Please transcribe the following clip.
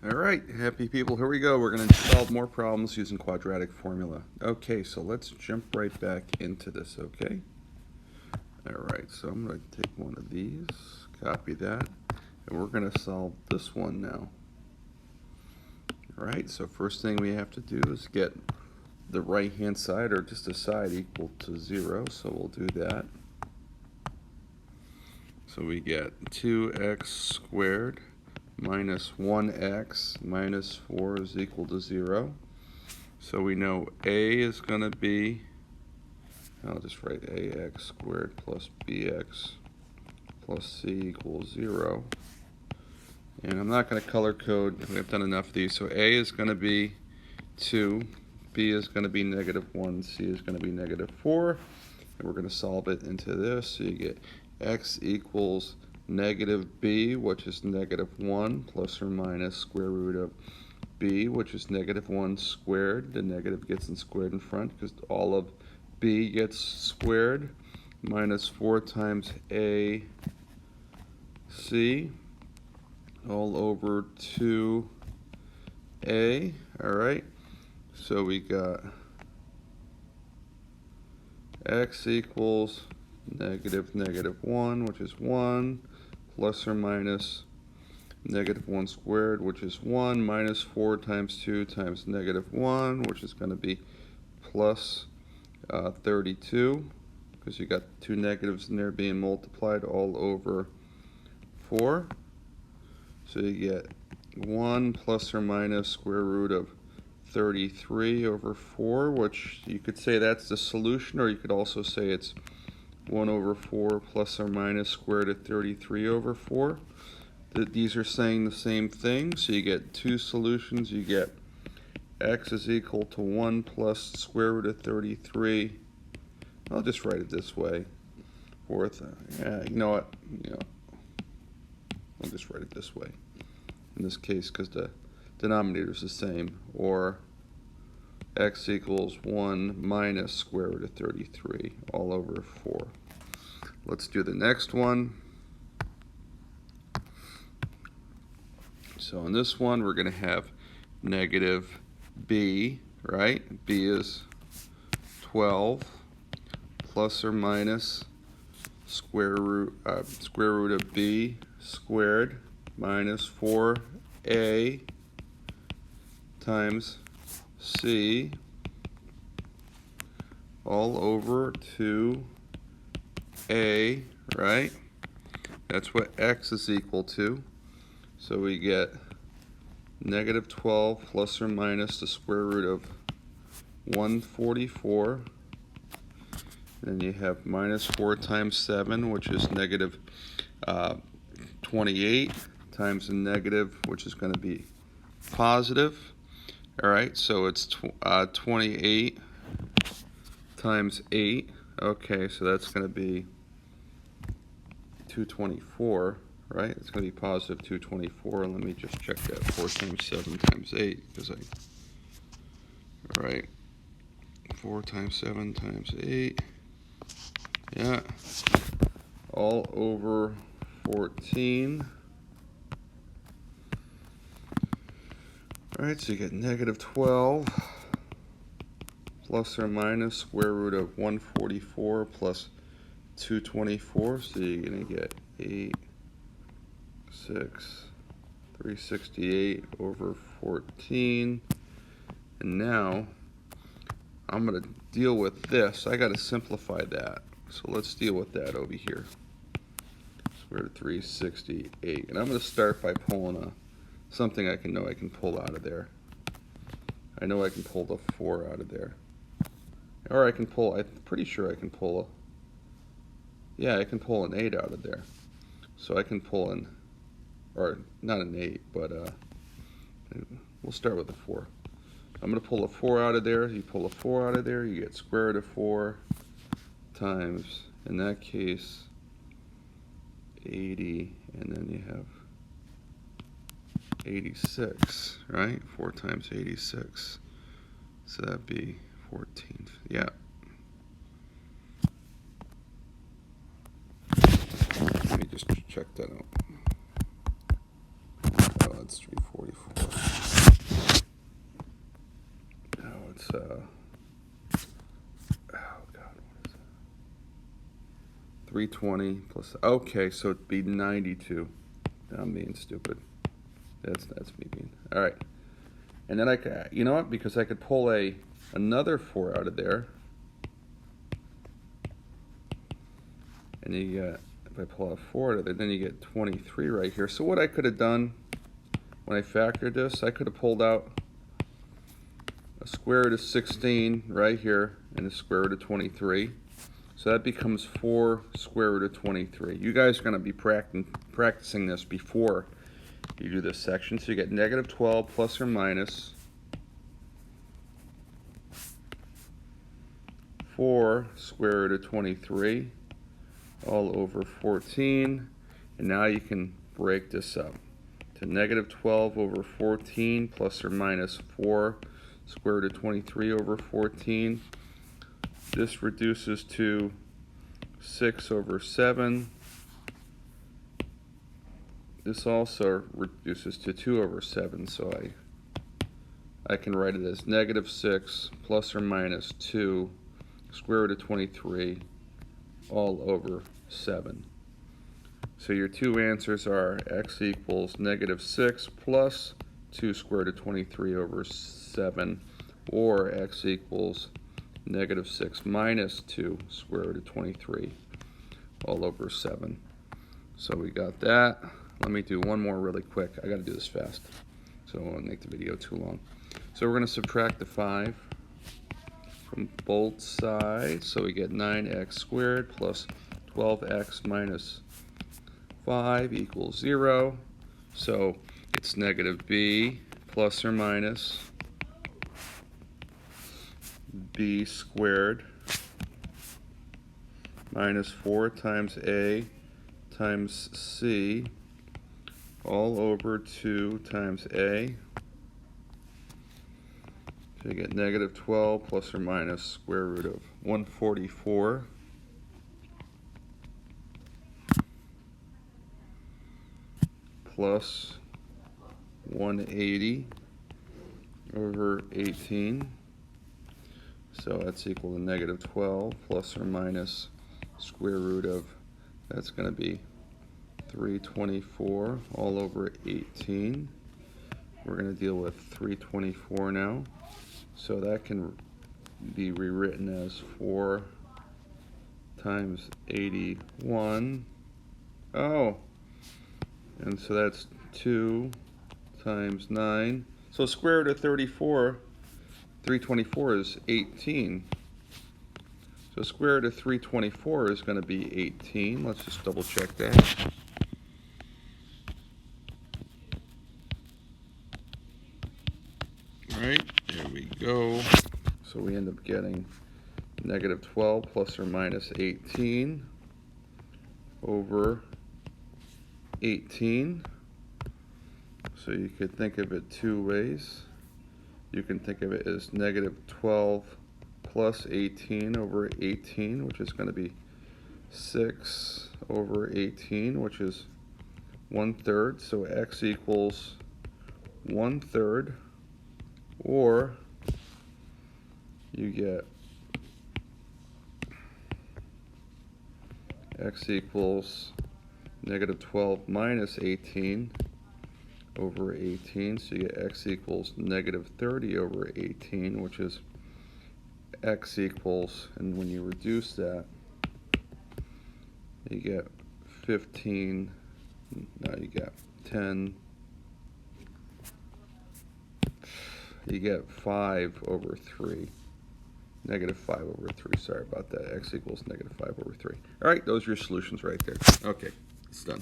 All right, happy people, here we go. We're going to solve more problems using quadratic formula. Okay, so let's jump right back into this, okay? All right, so I'm going to take one of these, copy that, and we're going to solve this one now. All right, so first thing we have to do is get the right-hand side, or just a side, equal to 0, so we'll do that. So we get 2x squared minus 1x minus 4 is equal to 0. So we know a is going to be, I'll just write ax squared plus bx plus c equals 0. And I'm not going to color code, we've done enough of these. So a is going to be 2, b is going to be -1, c is going to be -4. And we're going to solve it into this. So you get x equals negative b, which is -1, plus or minus square root of b, which is -1 squared. The negative gets squared in front because all of b gets squared, minus 4 times a c all over 2a. All right, so we got x equals -1, which is 1, plus or minus -1 squared, which is 1, minus 4 times 2 times -1, which is going to be plus 32, because you got two negatives in there being multiplied, all over 4. So you get 1 plus or minus square root of 33 over 4, which you could say that's the solution, or you could also say it's 1 over 4 plus or minus square root of 33 over 4. These are saying the same thing, so you get two solutions. You get x is equal to 1 plus square root of 33. I'll just write it this way. Yeah, you know what? I'll just write it this way in this case because the denominator is the same. Or x equals 1 minus square root of 33 all over 4. Let's do the next one. So in this one, we're going to have negative b, right? b is 12 plus or minus square root of b squared minus 4a times c all over 2a, right? That's what x is equal to. So we get -12 plus or minus the square root of 144. Then you have minus 4 times 7, which is -28, times the negative, which is going to be positive. All right, so it's 28 times 8. Okay, so that's going to be 224, right? It's going to be positive 224. Let me just check that. 4 times 7 times 8, because all right, 4 times 7 times 8. Yeah, all over 14. All right, so you get -12 plus or minus square root of 144 plus 224. So you're going to get 368 over 14. And now I'm going to deal with this. I got to simplify that. So let's deal with that over here. Square root of 368. And I'm going to start by pulling something I can pull out of there. I know I can pull the 4 out of there. Or I'm pretty sure I can pull I can pull an 8 out of there. So I can pull or not an 8, but we'll start with the 4. I'm going to pull a 4 out of there. You pull a 4 out of there, you get square root of 4 times, in that case, 80, and then you have 86, right? 4 times 86. So that'd be 14. Yeah. Let me just check that out. Oh, that's 344. 320 plus, okay, so it'd be 92. I'm being stupid. That's me being, all right. And then I could, you know what, because I could pull another 4 out of there. And you get, if I pull out 4 out of there, then you get 23 right here. So what I could have done when I factored this, I could have pulled out a square root of 16 right here and a square root of 23. So that becomes 4 square root of 23. You guys are going to be practicing this before you do this section. So you get negative 12 plus or minus 4 square root of 23 all over 14. And now you can break this up to negative 12 over 14 plus or minus 4 square root of 23 over 14. This reduces to 6 over 7. This also reduces to 2 over 7, so I can write it as negative 6 plus or minus 2 square root of 23 all over 7. So your two answers are x equals negative 6 plus 2 square root of 23 over 7, or x equals negative 6 minus 2 square root of 23 all over 7. So we got that. Let me do one more really quick. I got to do this fast, so I won't make the video too long. So we're going to subtract the 5 from both sides. So we get 9x squared plus 12x minus 5 equals 0. So it's negative b plus or minus b squared minus 4 times a times c all over 2 times a. So you get negative 12 plus or minus square root of 144 plus 180 over 18. So that's equal to negative 12 plus or minus square root of, that's going to be 324 all over 18. We're going to deal with 324 now. So that can be rewritten as 4 times 81. Oh, and so that's 2 times 9. So square root of 324 is 18. So square root of 324 is going to be 18. Let's just double check that. All right, there we go. So we end up getting negative 12 plus or minus 18 over 18. So you could think of it two ways. You can think of it as negative 12 plus 18 over 18, which is going to be 6 over 18, which is 1/3. So x equals 1/3, or you get x equals negative 12 minus 18 over 18, so you get x equals negative 30 over 18, which is x equals, and when you reduce that, you get 15, now you get 10, you get 5 over 3. Negative 5 over 3, sorry about that. X equals negative 5 over 3. All right, those are your solutions right there. Okay, it's done.